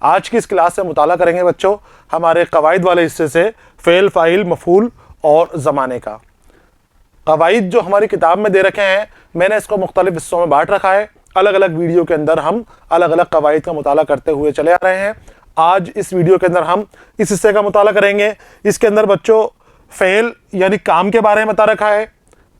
آج کی اس کلاس سے مطالعہ کریں گے بچوں ہمارے قواعد والے حصے سے فعل، فاعل، مفعول اور زمانے کا۔ قواعد جو ہماری کتاب میں دے رکھے ہیں، میں نے اس کو مختلف حصوں میں بانٹ رکھا ہے۔ الگ الگ ویڈیو کے اندر ہم الگ الگ قواعد کا مطالعہ کرتے ہوئے چلے آ رہے ہیں۔ آج اس ویڈیو کے اندر ہم اس حصے کا مطالعہ کریں گے۔ اس کے اندر بچوں فعل یعنی کام کے بارے میں بتا رکھا ہے،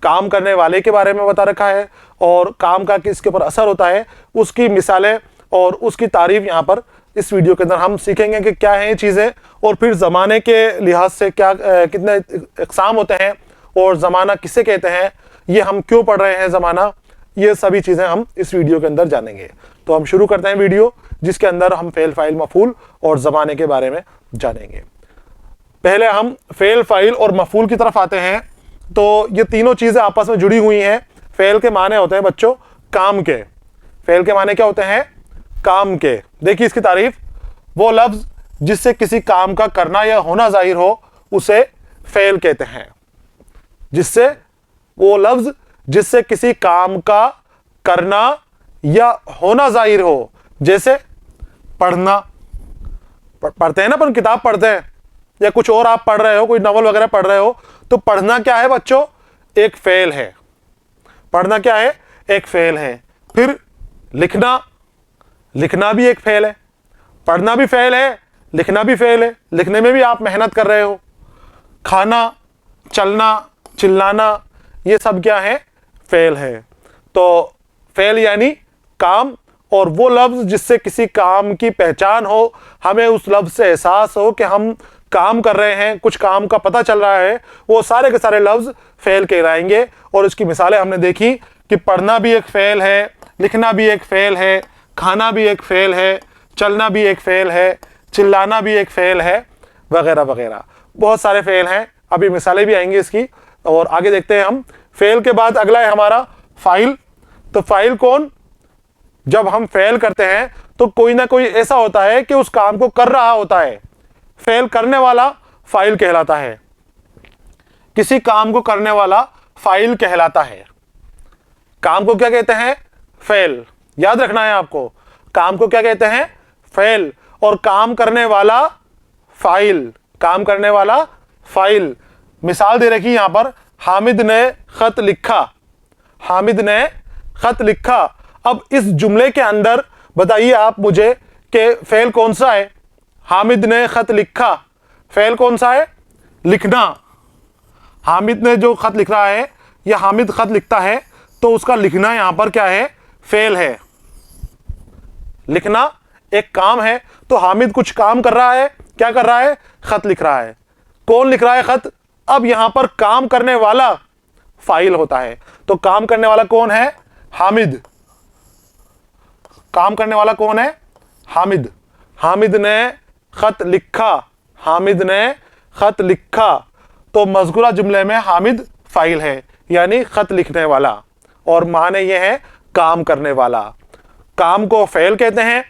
کام کرنے والے کے بارے میں بتا رکھا ہے، اور کام کا کس کے اوپر اثر ہوتا ہے اس کی مثالیں اور اس کی تعریف یہاں پر اس ویڈیو کے اندر ہم سیکھیں گے کہ کیا ہیں یہ چیزیں، اور پھر زمانے کے لحاظ سے کیا کتنے اقسام ہوتے ہیں اور زمانہ کسے کہتے ہیں، یہ ہم کیوں پڑھ رہے ہیں زمانہ، یہ سبھی چیزیں ہم اس ویڈیو کے اندر جانیں گے۔ تو ہم شروع کرتے ہیں ویڈیو جس کے اندر ہم فعل، فاعل، مفعول اور زمانے کے بارے میں جانیں گے۔ پہلے ہم فعل، فاعل اور مفعول کی طرف آتے ہیں۔ تو یہ تینوں چیزیں آپس میں جڑی ہوئی ہیں۔ فعل کے معنی ہوتے ہیں بچوں کام کے۔ فعل کے معنی کیا ہوتے ہیں؟ کام کے۔ دیکھیے اس کی تعریف، وہ لفظ جس سے کسی کام کا کرنا یا ہونا ظاہر ہو اسے فعل کہتے ہیں۔ وہ لفظ جس سے کسی کام کا کرنا یا ہونا ظاہر ہو، جیسے پڑھنا، پڑھتے ہیں نا، اپن کتاب پڑھتے ہیں یا کچھ اور آپ پڑھ رہے ہو، کوئی ناول وغیرہ پڑھ رہے ہو، تو پڑھنا کیا ہے بچوں؟ ایک فعل ہے۔ پڑھنا کیا ہے؟ ایک فعل ہے۔ پھر لکھنا، لکھنا بھی ایک فعل ہے۔ پڑھنا بھی فعل ہے، لکھنا بھی فعل ہے، لکھنے میں بھی آپ محنت کر رہے ہو۔ کھانا، چلنا، چلانا، یہ سب کیا ہے؟ فعل ہے۔ تو فعل یعنی کام، اور وہ لفظ جس سے کسی کام کی پہچان ہو، ہمیں اس لفظ سے احساس ہو کہ ہم کام کر رہے ہیں، کچھ کام کا پتہ چل رہا ہے، وہ سارے کے سارے لفظ فعل کہلائیں گے۔ اور اس کی مثالیں ہم نے دیکھی کہ پڑھنا بھی ایک فعل ہے، لکھنا بھی ایک فعل ہے، کھانا بھی ایک فعل ہے، چلنا بھی ایک فعل ہے، چلانا بھی ایک فعل ہے، وغیرہ وغیرہ۔ بہت سارے فعل ہیں، ابھی مثالیں بھی آئیں گی اس کی، اور آگے دیکھتے ہیں ہم۔ فعل کے بعد اگلا ہے ہمارا فاعل۔ تو فاعل کون؟ جب ہم فعل کرتے ہیں تو کوئی نہ کوئی ایسا ہوتا ہے کہ اس کام کو کر رہا ہوتا ہے، فعل کرنے والا فاعل کہلاتا ہے۔ کسی کام کو کرنے والا فاعل کہلاتا ہے۔ کام کو کیا کہتے ہیں؟ فعل۔ یاد رکھنا ہے آپ کو، کام کو کیا کہتے ہیں؟ فعل۔ اور کام کرنے والا فاعل۔ کام کرنے والا فاعل۔ مثال دے رکھی یہاں پر، حامد نے خط لکھا۔ حامد نے خط لکھا۔ اب اس جملے کے اندر بتائیے آپ مجھے کہ فعل کون سا ہے؟ حامد نے خط لکھا، فعل کون سا ہے؟ لکھنا۔ حامد نے جو خط لکھ رہا ہے یا حامد خط لکھتا ہے تو اس کا لکھنا یہاں پر کیا ہے؟ فعل ہے۔ لکھنا ایک کام ہے، تو حامد کچھ کام کر رہا ہے۔ کیا کر رہا ہے؟ خط لکھ رہا ہے۔ کون لکھ رہا ہے خط؟ اب یہاں پر کام کرنے والا فاعل ہوتا ہے۔ تو کام کرنے والا کون ہے؟ حامد۔ کام کرنے والا کون ہے؟ حامد۔ حامد نے خط لکھا۔ حامد نے خط لکھا۔ تو مذکورہ جملے میں حامد فاعل ہے، یعنی خط لکھنے والا، اور معنی یہ ہے کام کرنے والا۔ کام کو فعل کہتے ہیں۔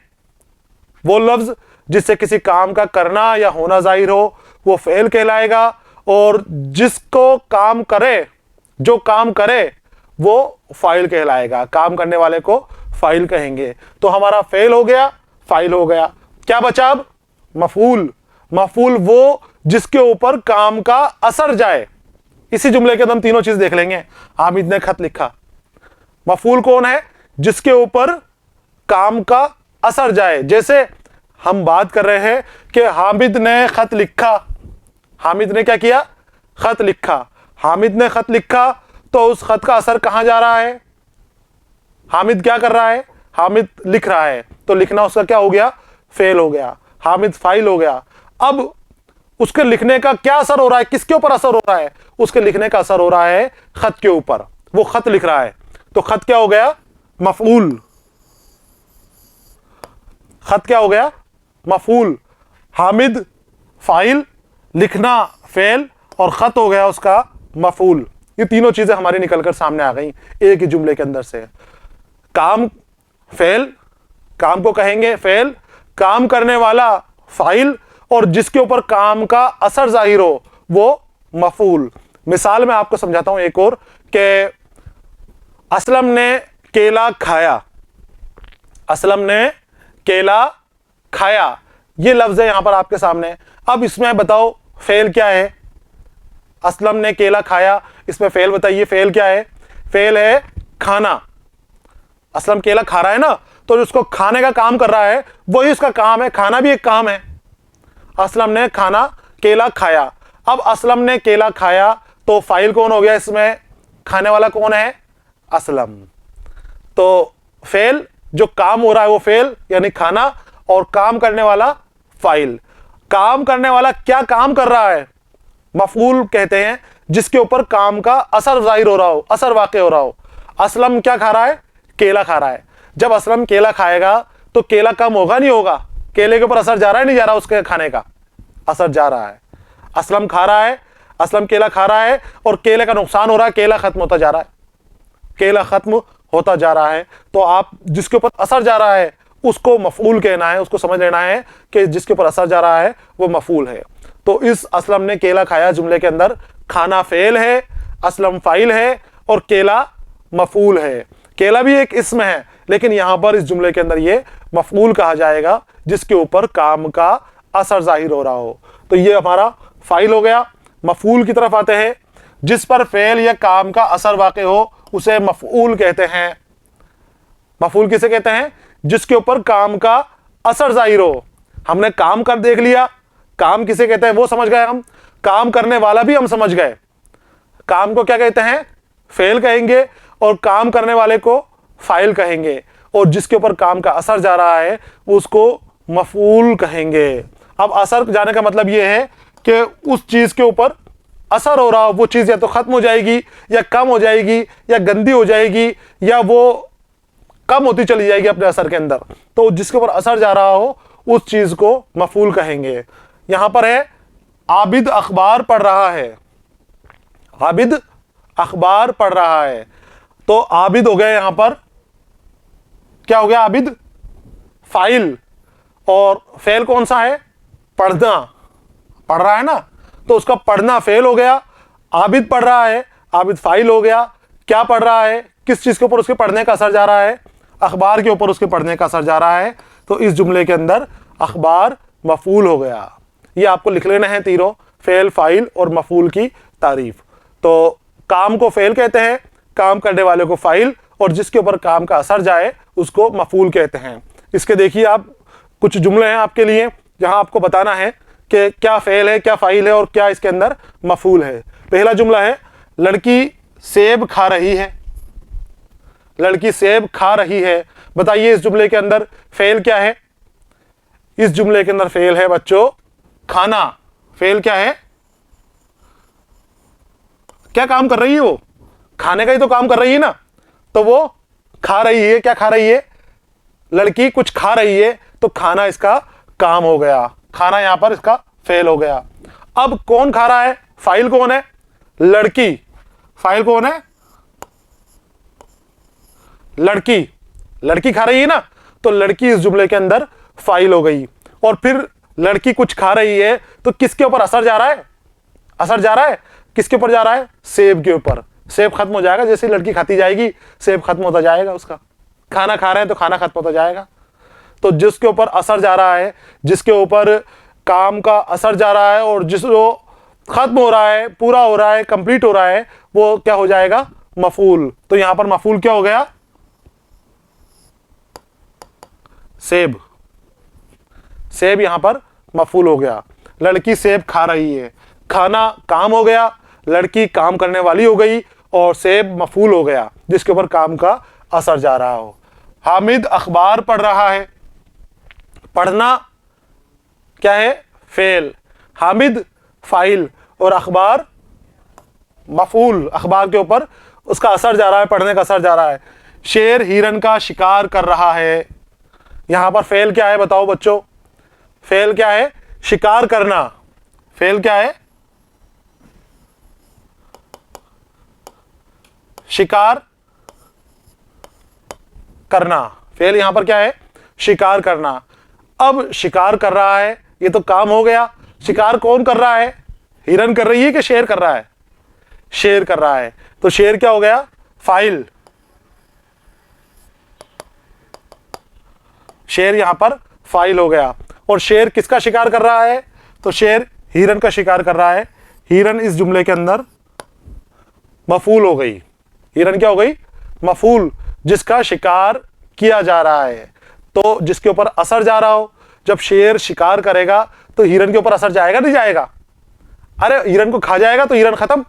وہ لفظ جس سے کسی کام کا کرنا یا ہونا ظاہر ہو وہ فعل کہلائے گا، اور جس کو کام کرے، جو کام کرے وہ فاعل کہلائے گا۔ کام کرنے والے کو فاعل کہیں گے۔ تو ہمارا فعل ہو گیا، فاعل ہو گیا۔ کیا بچا اب؟ مفعول۔ مفعول وہ جس کے اوپر کام کا اثر جائے۔ اسی جملے کے اندر ہم تینوں چیز دیکھ لیں گے۔ حامد نے خط لکھا، مفعول کون ہے؟ جس کے اوپر کام کا اثر جائے۔ جیسے ہم بات کر رہے ہیں کہ حامد نے خط لکھا۔ حامد نے کیا کیا؟ خط لکھا۔ حامد نے خط لکھا، تو اس خط کا اثر کہاں جا رہا ہے؟ حامد کیا کر رہا ہے؟ حامد لکھ رہا ہے، تو لکھنا اس کا کیا ہو گیا؟ فعل ہو گیا۔ حامد فاعل ہو گیا۔ اب اس کے لکھنے کا کیا اثر ہو رہا ہے؟ کس کے اوپر اثر ہو رہا ہے؟ اس کے لکھنے کا اثر ہو رہا ہے خط کے اوپر۔ وہ خط لکھ رہا ہے، تو خط کیا ہو گیا؟ مفعول۔ خط کیا ہو گیا؟ مفعول۔ حامد فاعل، لکھنا فعل، اور خط ہو گیا اس کا مفعول۔ یہ تینوں چیزیں ہماری نکل کر سامنے آ گئیں ایک ہی جملے کے اندر سے۔ کام فعل، کام کو کہیں گے فعل، کام کرنے والا فاعل، اور جس کے اوپر کام کا اثر ظاہر ہو وہ مفعول۔ مثال میں آپ کو سمجھاتا ہوں ایک اور، کہ اسلم نے کیلا کھایا۔ اسلم نے کیلا کھایا، یہ لفظ ہے یہاں پر آپ کے سامنے. اب اس میں بتاؤ فعل کیا ہے؟ اسلم نے کیلا کھایا، اس میں فعل بتائیے، فعل کیا ہے؟ فعل ہے کھانا. اسلم کیلا کھا رہا ہے نا، تو اس کو کھانے کا کام کر رہا ہے، وہی اس کا کام ہے. کھانا بھی ایک کام ہے. اسلم نے کھانا کیلا کھایا. اب اسلم نے کیلا کھایا تو فاعل کون ہو گیا اس میں؟ کھانے والا کون ہے؟ اسلم. تو فعل جو کام ہو رہا ہے وہ فعل یعنی کھانا، اور کام کرنے والا فاعل. کام کرنے والا کیا کام کر رہا ہے؟ مفعول کہتے ہیں جس کے اوپر کام کا اثر ظاہر ہو رہا ہو، اثر واقع ہو رہا ہو. اسلم کیا کھا رہا ہے؟ کیلا کھا رہا ہے. جب اسلم کیلا کھائے گا تو کیلا کم ہوگا نہیں ہوگا؟ کیلے کے اوپر اثر جا رہا ہے نہیں جا رہا؟ اس کے کھانے کا اثر جا رہا ہے. اسلم کھا رہا ہے، اسلم کیلا کھا رہا ہے اور کیلے کا نقصان ہو رہا ہے، کیلا ختم ہوتا جا رہا ہے، کیلا ختم ہوتا جا رہا ہے. تو آپ جس کے اوپر اثر جا رہا ہے اس کو مفعول کہنا ہے، اس کو سمجھ لینا ہے کہ جس کے اوپر اثر جا رہا ہے وہ مفعول ہے. تو اس اسلم نے کیلا کھایا جملے کے اندر کھانا فعل ہے، اسلم فاعل ہے اور کیلا مفعول ہے. کیلا بھی ایک اسم ہے لیکن یہاں پر اس جملے کے اندر یہ مفعول کہا جائے گا جس کے اوپر کام کا اثر ظاہر ہو رہا ہو. تو یہ ہمارا فاعل ہو گیا. مفعول کی طرف آتے ہیں. جس پر فعل یا کام کا اثر واقع ہو اسے مفعول کہتے ہیں. مفعول کسے کہتے ہیں؟ جس کے اوپر کام کا اثر ظاہر ہو. ہم نے کام کر دیکھ لیا، کام کسے کہتے ہیں وہ سمجھ گئے ہم. کام کرنے والا بھی ہم سمجھ گئے. کام کو کیا کہتے ہیں؟ فعل کہیں گے، اور کام کرنے والے کو فاعل کہیں گے، اور جس کے اوپر کام کا اثر جا رہا ہے اس کو مفعول کہیں گے. اب اثر جانے کا مطلب یہ ہے کہ اس چیز کے اوپر اثر ہو رہا ہو، وہ چیز یا تو ختم ہو جائے گی یا کم ہو جائے گی یا گندی ہو جائے گی یا وہ کم ہوتی چلی جائے گی اپنے اثر کے اندر. تو جس کے اوپر اثر جا رہا ہو اس چیز کو مفعول کہیں گے. یہاں پر ہے عابد اخبار پڑھ رہا ہے. عابد اخبار پڑھ رہا ہے. تو عابد ہو گیا، یہاں پر کیا ہو گیا؟ عابد فاعل، اور فعل کون سا ہے؟ پڑھنا. پڑھ رہا ہے نا، تو اس کا پڑھنا فعل ہو گیا. عابد پڑھ رہا ہے، عابد فاعل ہو گیا. کیا پڑھ رہا ہے؟ کس چیز کے اوپر اس کے پڑھنے کا اثر جا رہا ہے؟ اخبار کے اوپر اس کے پڑھنے کا اثر جا رہا ہے. تو اس جملے کے اندر اخبار مفعول ہو گیا. یہ آپ کو لکھ لینا ہے تینوں، فعل، فاعل اور مفعول کی تعریف. تو کام کو فعل کہتے ہیں، کام کرنے والے کو فاعل، اور جس کے اوپر کام کا اثر جائے اس کو مفعول کہتے ہیں. اس کے دیکھیے آپ کچھ جملے ہیں آپ کے لیے جہاں آپ کو بتانا ہے کہ کیا فعل ہے، کیا فاعل ہے اور کیا اس کے اندر مفعول ہے. پہلا جملہ ہے لڑکی سیب کھا رہی ہے. لڑکی سیب کھا رہی ہے. بتائیے اس جملے کے اندر فعل کیا ہے؟ اس جملے کے اندر فعل ہے بچوں کھانا. فعل کیا ہے؟ کیا کام کر رہی ہے؟ وہ کھانے کا ہی تو کام کر رہی ہے نا. تو وہ کھا رہی ہے. کیا کھا رہی ہے؟ لڑکی کچھ کھا رہی ہے، تو کھانا اس کا کام ہو گیا. کھانا یہاں پر اس کا فعل ہو گیا. اب کون کھا رہا ہے؟ فاعل کون ہے؟ لڑکی. فاعل کون ہے؟ لڑکی. لڑکی کھا رہی ہے نا، تو لڑکی اس جملے کے اندر فاعل ہو گئی. اور پھر لڑکی کچھ کھا رہی ہے تو کس کے اوپر اثر جا رہا ہے؟ اثر جا رہا ہے کس کے اوپر جا رہا ہے؟ سیب کے اوپر. سیب ختم ہو جائے گا جیسے لڑکی کھاتی جائے گی، سیب ختم ہوتا جائے گا. اس کا کھانا کھا رہے ہیں تو کھانا ختم ہوتا جائے گا. تو جس کے اوپر اثر جا رہا ہے، جس کے اوپر کام کا اثر جا رہا ہے اور جس جو ختم ہو رہا ہے، پورا ہو رہا ہے، کمپلیٹ ہو رہا ہے، وہ کیا ہو جائے گا؟ مفعول. تو یہاں پر مفعول کیا ہو گیا؟ سیب. سیب یہاں پر مفعول ہو گیا. لڑکی سیب کھا رہی ہے. کھانا کام ہو گیا، لڑکی کام کرنے والی ہو گئی، اور سیب مفعول ہو گیا جس کے اوپر کام کا اثر جا رہا ہو. حامد اخبار پڑھ رہا ہے. پڑھنا کیا ہے؟ فعل. حامد فاعل اور اخبار مفعول. اخبار کے اوپر اس کا اثر جا رہا ہے، پڑھنے کا اثر جا رہا ہے. شیر ہرن کا شکار کر رہا ہے. یہاں پر فعل کیا ہے بتاؤ بچوں؟ فعل کیا ہے؟ شکار کرنا. فعل کیا ہے؟ شکار کرنا. فعل یہاں پر کیا ہے؟ شکار کرنا. اب شکار کر رہا ہے، یہ تو کام ہو گیا. شکار کون کر رہا ہے؟ ہرن کر رہی ہے کہ شیر کر رہا ہے؟ شیر کر رہا ہے. تو شیر کیا ہو گیا؟ فاعل. شیر یہاں پر फाइल हो गया। और शेर किसका शिकार कर रहा है? तो शेर हिरन का शिकार कर रहा है। हिरन इस जुमले के अंदर मफूल हो गई। हिरन क्या हो गई? मफूल, जिसका शिकार किया जा रहा है। तो जिसके ऊपर असर जा रहा हो, जब शेर शिकार करेगा तो हिरन के ऊपर असर जाएगा नहीं जाएगा? अरे हिरन को खा जाएगा तो हिरन खत्म।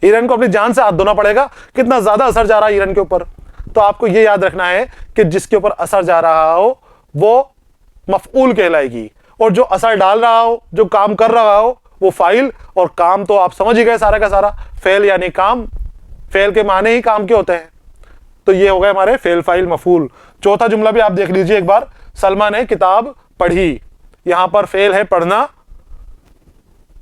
हिरन को अपनी जान से हाथ धोना पड़ेगा, कितना ज्यादा असर जा रहा है हिरन के ऊपर। तो आपको यह याद रखना है कि जिसके ऊपर असर जा रहा हो वो मफऊल कहलाएगी, और जो असर डाल रहा हो, जो काम कर रहा हो, वो फाइल। और काम तो आप समझ ही गए सारा का सारा, फेल यानी काम। फेल के माने ही काम के होते हैं। तो ये हो गए हमारे फेल, फाइल, मफूल। चौथा जुमला भी आप देख लीजिए एक बार। सलमा ने किताब पढ़ी। यहां पर फेल है पढ़ना,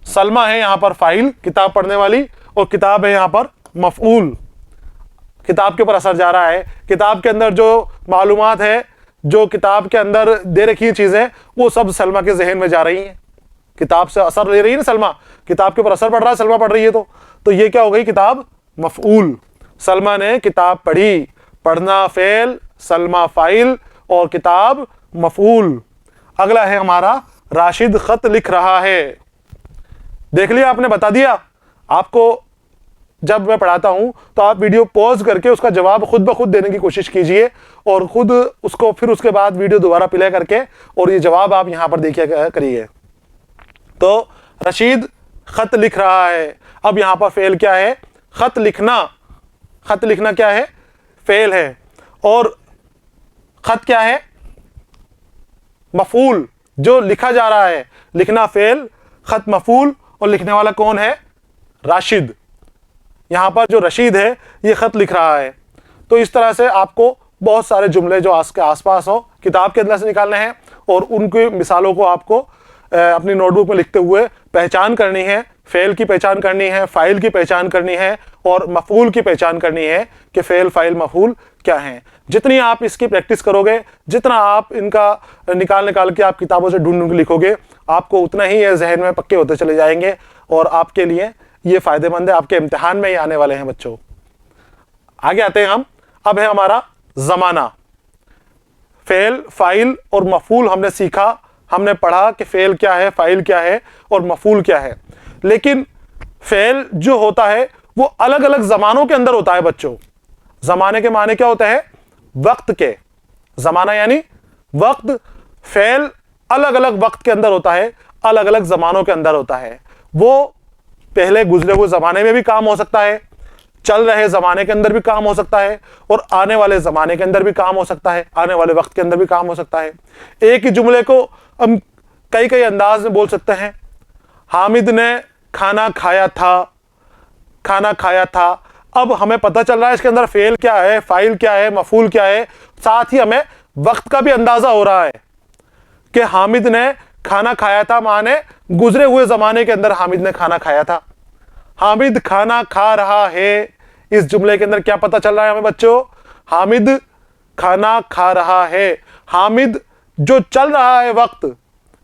सलमा है यहां पर फाइल किताब पढ़ने वाली, और किताब है यहां पर मफऊल। किताब के ऊपर असर जा रहा है। किताब के अंदर जो मालूमात है, जो किताब के अंदर दे रखी चीजें, वो सब सलमा के जहन में जा रही हैं। किताब से असर ले रही है ना सलमा, किताब के ऊपर असर पड़ रहा है, सलमा पढ़ रही है। तो ये क्या हो गई? किताब मफऊल। सलमा ने किताब पढ़ी। पढ़ना फेल, सलमा फाइल, और किताब मफऊल। अगला है हमारा राशिद खत लिख रहा है। देख लिया आपने, बता दिया आपको। जब मैं पढ़ाता हूं तो आप वीडियो पॉज करके उसका जवाब खुद ब खुद देने की कोशिश कीजिए, और खुद उसको फिर उसके बाद वीडियो दोबारा प्ले करके और ये जवाब आप यहां पर देखिए करिए। तो रशीद खत लिख रहा है। अब यहां पर फेल क्या है? खत लिखना। खत लिखना क्या है? फेल है। और खत क्या है? मफूल, जो लिखा जा रहा है। लिखना फेल, खत मफूल, और लिखने वाला कौन है? राशिद। यहां पर जो रशीद है ये खत लिख रहा है। तो इस तरह से आपको बहुत सारे जुमले जो के आसपास हो किताब के अंदर से निकालने हैं, और उनकी मिसालों को आपको अपनी नोटबुक में लिखते हुए पहचान करनी है। फेल की पहचान करनी है, फाइल की पहचान करनी है, और मफूल की पहचान करनी है कि फेल, फाइल, मफूल क्या हैं। जितनी आप इसकी प्रैक्टिस करोगे, जितना आप इनका निकाल के आप किताबों से ढूंढ लिखोगे, आपको उतना ही ये जहन में पक्के होते चले जाएंगे, और आपके लिए ये फायदेमंद है। आपके इम्तिहान में ही आने वाले हैं बच्चों। आगे आते हैं हम। अब है हमारा जमाना। फेल, फाइल और मफूल हमने सीखा, हमने पढ़ा कि फेल क्या है, फाइल क्या है और मफूल क्या है। लेकिन फेल जो होता है वो अलग अलग जमानों के अंदर होता है बच्चों। जमाने के माने क्या होते हैं? वक्त के। जमाना यानी वक्त। फेल अलग अलग वक्त के अंदर होता है, अलग अलग जमानों के अंदर होता है। वो पहले गुजरे हुए जमाने में भी काम हो सकता है, चल रहे जमाने के अंदर भी काम हो सकता है, और आने वाले जमाने के अंदर भी काम हो सकता है, आने वाले वक्त के अंदर भी काम हो सकता है। एक ही जुमले को हम कई कई अंदाज में बोल सकते हैं। हामिद ने खाना खाया था। खाना खाया था। अब हमें पता चल रहा है इसके अंदर फेल क्या है, फाइल क्या है, मफूल क्या है। साथ ही हमें वक्त का भी अंदाजा हो रहा है कि हामिद ने खाना खाया था, माने गुजरे हुए जमाने के अंदर हामिद ने खाना खाया था। हामिद खाना खा रहा है। इस जुमले के अंदर क्या पता चल रहा है हमें बच्चों? हामिद खाना खा रहा है। हामिद जो चल रहा है वक्त,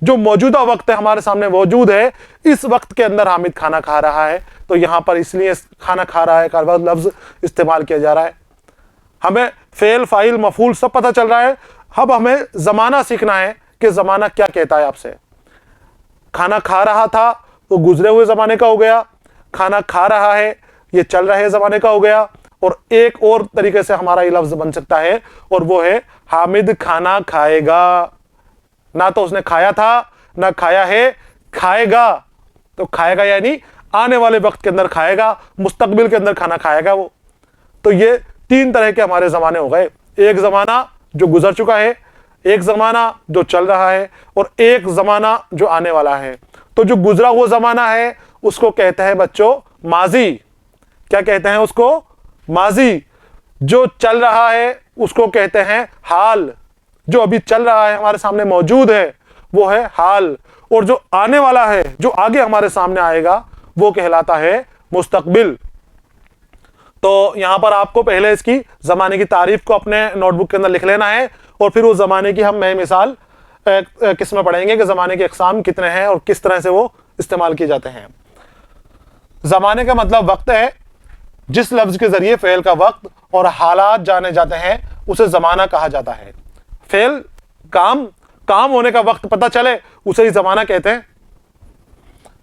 जो मौजूदा वक्त है हमारे सामने मौजूद है, इस वक्त के अंदर हामिद खाना खा रहा है। तो यहां पर इसलिए खाना खा रहा है का लफ्ज इस्तेमाल किया जा रहा है। हमें फेल, फाइल, मफूल सब पता चल रहा है। अब हमें जमाना सीखना है कि जमाना क्या कहता है आपसे। खाना खा रहा था तो गुजरे हुए जमाने का हो गया, खाना खा रहा है ये चल रहे जमाने का हो गया। और एक और तरीके से हमारा ये लफ्ज बन सकता है, और वो है हामिद खाना खाएगा। ना तो उसने खाया था, ना खाया है, खाएगा। तो खाएगा यानी आने वाले वक्त के अंदर खाएगा, मुस्तकबिल के अंदर खाना खाएगा वो। तो ये तीन तरह के हमारे जमाने हो गए। एक जमाना जो गुजर चुका है, एक जमाना जो चल रहा है, और एक जमाना जो आने वाला है। तो जो गुजरा हुआ जमाना है उसको कहते हैं बच्चों माजी। क्या कहते हैं उसको? माजी। जो चल रहा है उसको कहते हैं हाल। जो अभी चल रहा है हमारे सामने मौजूद है वो है हाल, और जो आने वाला है, जो आगे हमारे सामने आएगा, वो कहलाता है मुस्तकबिल। तो यहां पर आपको पहले इसकी जमाने की तारीफ को अपने नोटबुक के अंदर लिख लेना है, और फिर वो जमाने की हम नई मिसाल किस में पढ़ेंगे कि जमाने के अक़साम कितने हैं और किस तरह से वो इस्तेमाल किए जाते हैं। जमाने का मतलब वक्त है। जिस लफ्ज के जरिए फेल का वक्त और हालात जाने जाते हैं उसे जमाना कहा जाता है। फेल काम काम होने का वक्त पता चले उसे ही ज़माना कहते हैं।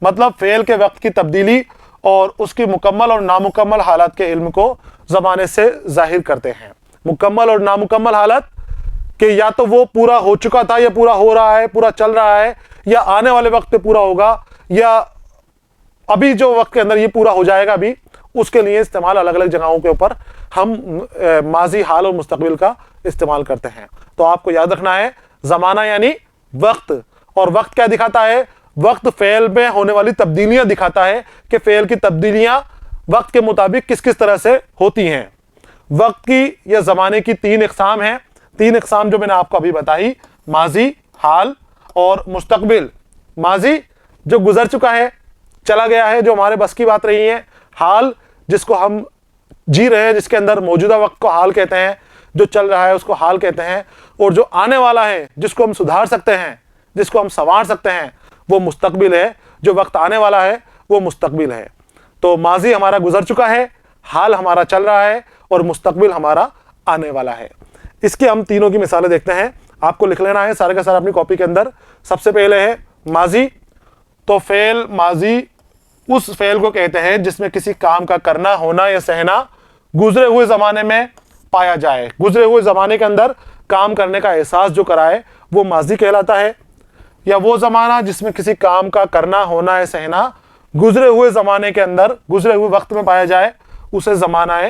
मतलब फ़ेल के वक्त की तब्दीली और उसकी मुकम्मल और नामुकम्मल हालत के इल्म को ज़माने से ज़ाहिर करते हैं। मुकम्मल और नामुकम्मल हालत कि या तो वो पूरा हो चुका था या पूरा हो रहा है, पूरा चल रहा है, या आने वाले वक्त पे पूरा होगा, या अभी जो वक्त के अंदर ये पूरा हो जाएगा अभी, उसके लिए इस्तेमाल अलग अलग जगहों के ऊपर हम माजी, हाल और मुस्तकबिल का इस्तेमाल करते हैं। तो आपको याद रखना है ज़माना यानी वक्त, और वक्त क्या दिखाता है? वक्त फ़ेल में होने वाली तब्दीलियां दिखाता है कि फ़ेल की तब्दीलियां वक्त के मुताबिक किस किस तरह से होती हैं। वक्त की या ज़माने की 3 इक़साम हैं। 3 इक़साम जो मैंने आपको अभी बताई, माजी, हाल और मुस्तकबिल। माजी जो गुजर चुका है, चला गया है, जो हमारे बस की बात रही है। हाल जिसको हम जी रहे हैं, जिसके अंदर मौजूदा वक्त को हाल कहते हैं, जो चल रहा है उसको हाल कहते हैं। और जो आने वाला है, जिसको हम सुधार सकते हैं, जिसको हम संवार सकते हैं, वो मुस्तकबिल है। जो वक्त आने वाला है वो मुस्तकबिल है। तो माजी हमारा गुजर चुका है, हाल हमारा चल रहा है और मुस्तकबिल हमारा आने वाला है। इसके हम तीनों की मिसालें देखते हैं। आपको लिख लेना है सारे का सारा अपनी कॉपी के अंदर। सबसे पहले है माजी। तो फ़ेल माजी उस फ़ेल को कहते हैं जिसमें किसी काम का करना, होना या सहना गुजरे हुए ज़माने में पाया जाए। गुजरे हुए ज़माने के अंदर काम करने का एहसास जो कराए वो माजी कहलाता है। या वो ज़माना जिसमें किसी काम का करना, होना या सहना गुजरे हुए ज़माने के अंदर, गुजरे हुए वक्त में पाया जाए, उसे ज़माना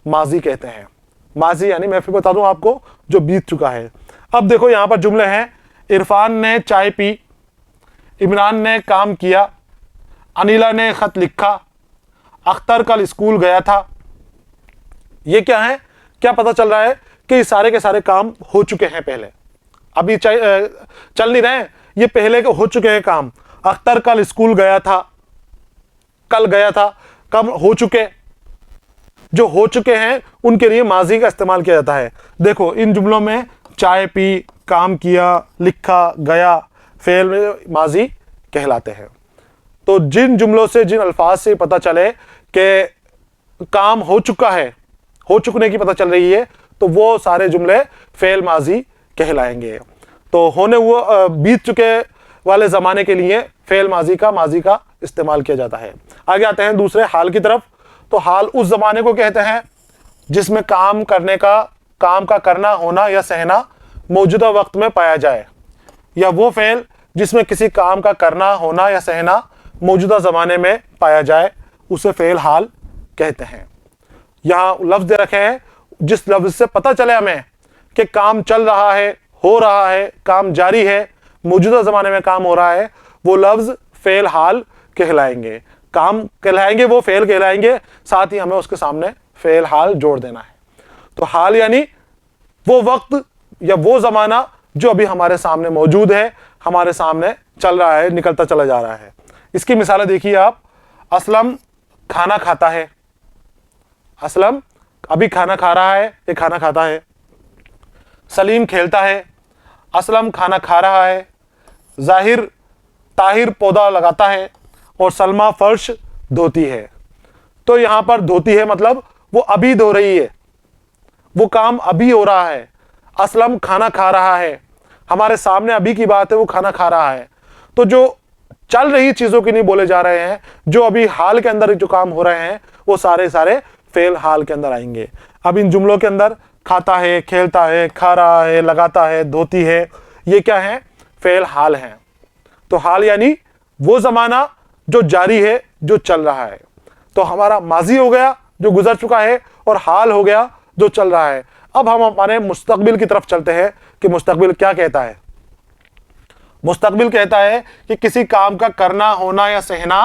माजी कहते हैं। माजी यानी मैं फिर बता दूं आपको, जो बीत चुका है। अब देखो यहाँ पर जुमले हैं। इरफान ने चाय पी, इमरान ने काम किया, अनिला ने खत लिखा, अख्तर कल स्कूल गया था। ये क्या है? क्या पता चल रहा है कि सारे के सारे काम हो चुके हैं पहले, अभी चल नहीं रहे हैं, ये पहले के हो चुके हैं काम। अख्तर कल स्कूल गया था, कल गया था, कब हो चुके, जो हो चुके हैं उनके लिए माजी का इस्तेमाल किया जाता है। देखो इन जुमलों में चाय पी, काम किया, लिखा, गया, फेल में माजी कहलाते हैं। तो जिन जुमलों से, जिन अल्फाज से पता चले कि काम हो चुका है, हो चुकने की पता चल रही है, तो वो सारे जुमले फेल माजी कहलाएंगे। तो होने हुए बीत चुके वाले ज़माने के लिए फेल माजी का इस्तेमाल किया जाता है। आगे आते हैं दूसरे हाल की तरफ। तो हाल उस ज़माने को कहते हैं जिसमें काम का करना, होना या सहना मौजूदा वक्त में पाया जाए। या वो फेल जिसमें किसी काम का करना, होना या सहना मौजूदा ज़माने में पाया जाए, उसे फेल हाल कहते हैं। यहाँ लफ्ज़ दे रखे हैं, जिस लफ्ज़ से पता चले हमें कि काम चल रहा है, हो रहा है, काम जारी है, मौजूदा ज़माने में काम हो रहा है, वो लफ्ज़ फेल हाल कहलाएंगे। काम कहलाएंगे, वो फेल कहलाएंगे, साथ ही हमें उसके सामने फेल हाल जोड़ देना है। तो हाल यानी वो वक्त या वो ज़माना जो अभी हमारे सामने मौजूद है, हमारे सामने चल रहा है, निकलता चला जा रहा है। इसकी मिसालें देखिए आप। असलम खाना खाता है, असलम अभी खाना खा रहा है, ये खाना खाता है। सलीम खेलता है, असलम खाना खा रहा है। ताहिर पौधा लगाता है और सलमा फर्श धोती है। तो यहाँ पर धोती है मतलब वो अभी धो रही है, वो काम अभी हो रहा है। असलम खाना खा रहा है, हमारे सामने अभी की बात है, वो खाना खा रहा है। तो जो चल रही चीज़ों की नहीं बोले जा रहे हैं, जो अभी हाल के अंदर जो काम हो रहे हैं, वो सारे फेल हाल के अंदर आएंगे। अब इन जुमलों के अंदर खाता है, खेलता है, खा रहा है, लगाता है, धोती है, ये क्या है? फेल हाल हैं। तो हाल यानी वो ज़माना जो जारी है, जो चल रहा है। तो हमारा माजी हो गया जो गुजर चुका है, और हाल हो गया जो चल रहा है। अब हम हमारे मुस्तकबिल की तरफ चलते हैं कि मुस्तकबिल क्या कहता है। मुस्तकबिल कहता है कि किसी काम का करना, होना या सहना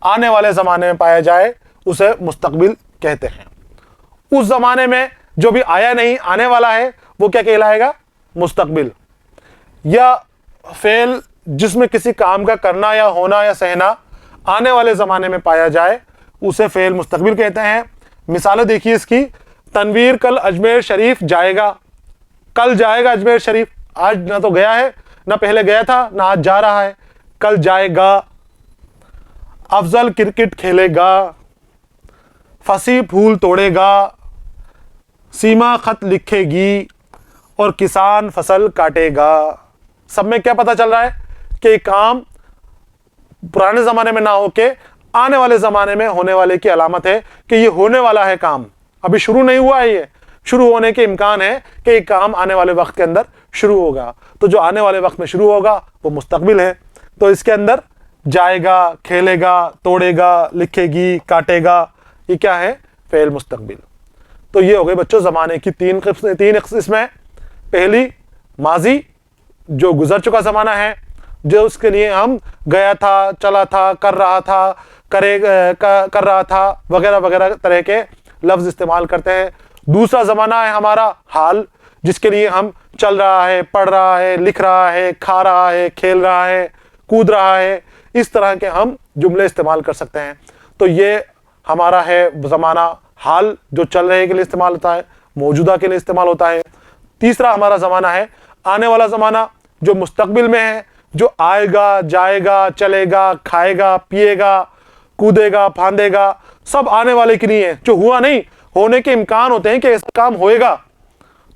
आने वाले ज़माने में पाया जाए, उसे मुस्तकबिल कहते हैं। उस ज़माने में जो भी आया नहीं, आने वाला है, वो क्या कहलाएगा? मुस्तकबिल। या फेल जिसमें किसी काम का करना या होना या सहना आने वाले ज़माने में पाया जाए, उसे फेल मुस्तकबिल कहते हैं। मिसालें देखिए इसकी। तनवीर कल अजमेर शरीफ जाएगा, कल जाएगा अजमेर शरीफ, आज ना तो गया है, ना पहले गया था, ना आज जा रहा है, कल जाएगा। अफजल क्रिकेट खेलेगा, फसी फूल तोड़ेगा, सीमा खत लिखेगी और किसान फसल काटेगा। सब में क्या पता चल रहा है कि ये काम पुराने ज़माने में ना हो के आने वाले ज़माने में होने वाले की अलामत है कि ये होने वाला है काम, अभी शुरू नहीं हुआ है, ये शुरू होने के इम्कान है कि ये काम आने वाले वक्त के अंदर शुरू होगा। तो जो आने वाले वक्त में शुरू होगा वो मुस्तकबिल है, तो इसके अंदर जाएगा, खेलेगा, तोड़ेगा, लिखेगी, काटेगा, ये क्या है? फ़ेल मुस्तकबिल। तो ये हो गए बच्चों ज़माने की तीन किस्में। पहली माजी, जो गुजर चुका ज़माना है, जो उसके लिए हम गया था, चला था, कर रहा था, कर रहा था वगैरह वगैरह तरह के लफ्ज़ इस्तेमाल करते हैं। दूसरा ज़माना है हमारा हाल, जिसके लिए हम चल रहा है, पढ़ रहा है, लिख रहा है, खा रहा है, खेल रहा है, कूद रहा है, इस तरह के हम जुमले इस्तेमाल कर सकते हैं। तो ये हमारा है ज़माना हाल, जो चल रहे के लिए इस्तेमाल होता है, मौजूदा के लिए इस्तेमाल होता है। तीसरा हमारा ज़माना है आने वाला ज़माना, जो मुस्तकबिल में है, जो आएगा, जाएगा, चलेगा, खाएगा, पिएगा, कूदेगा, फांदेगा, सब आने वाले के लिए है। जो हुआ नहीं, होने के इम्कान होते हैं कि ऐसा काम होएगा,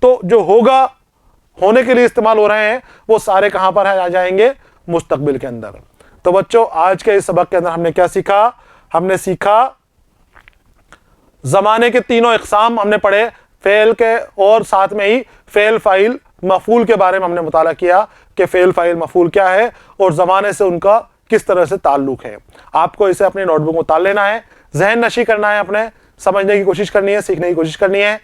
तो जो होगा, होने के लिए इस्तेमाल हो रहे हैं, वो सारे कहां पर आ जाएंगे? मुस्तकबिल के अंदर। तो बच्चों, आज के इस सबक के अंदर हमने क्या सीखा? हमने सीखा ज़माने के तीनों इक़साम हमने पढ़े, फ़ेल के, और साथ में ही फ़ेल, फ़ाइल, मफ़ूल के बारे में हमने मुताला किया कि फ़ेल, फ़ाइल, मफ़ूल क्या है और ज़माने से उनका किस तरह से ताल्लुक़ है। आपको इसे अपनी नोटबुक में उतार लेना है, जहन नशी करना है, अपने समझने की कोशिश करनी है, सीखने की कोशिश करनी है।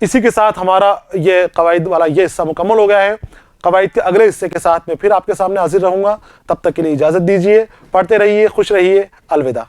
इसी के साथ हमारा ये कवाइद वाला ये हिस्सा मुकम्मल हो गया है। कवाइद के अगले हिस्से के साथ में फिर आपके सामने हाजिर रहूँगा। तब तक के लिए इजाज़त दीजिए। पढ़ते रहिए, खुश रहिए। अलविदा।